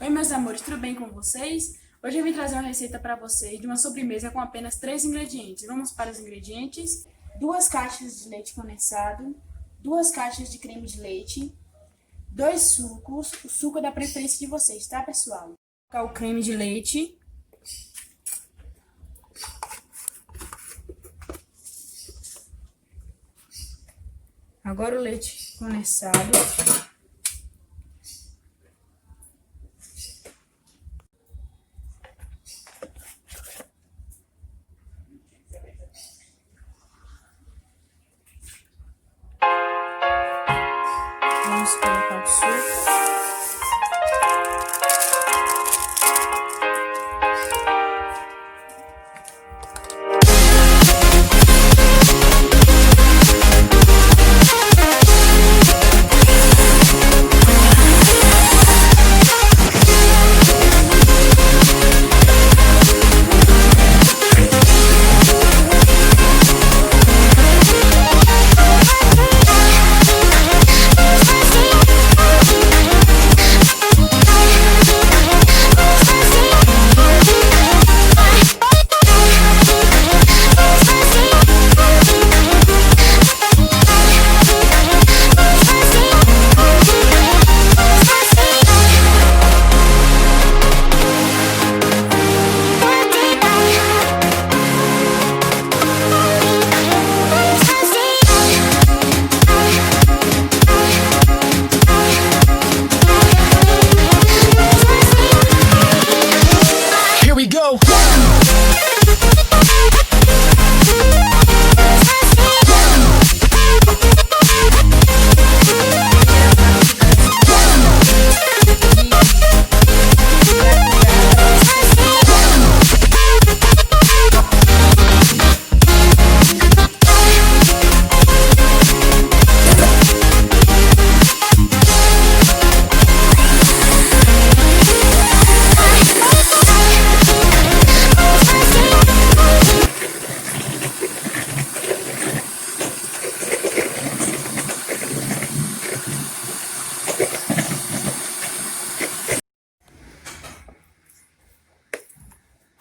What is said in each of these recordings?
Oi, meus amores, tudo bem com vocês? Hoje eu vim trazer uma receita para vocês de uma sobremesa com apenas 3 ingredientes. Vamos para os ingredientes: 2 caixas de leite condensado, 2 caixas de creme de leite, 2 sucos, o suco é da preferência de vocês, tá, pessoal? Vou colocar o creme de leite. Agora o leite condensado. Vamos colocar o suco.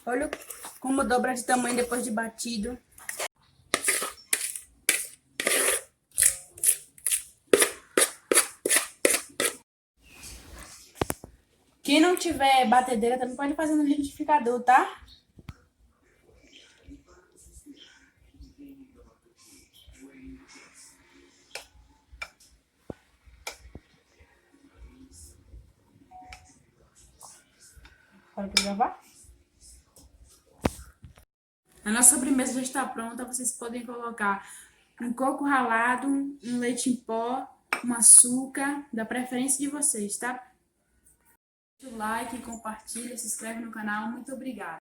Olha como dobra de tamanho depois de batido. Quem não tiver batedeira também pode fazer no liquidificador, tá? Para gravar. A nossa sobremesa já está pronta. Vocês podem colocar um coco ralado, um leite em pó, um açúcar, da preferência de vocês, tá? Like, compartilha, se inscreve no canal. Muito obrigada.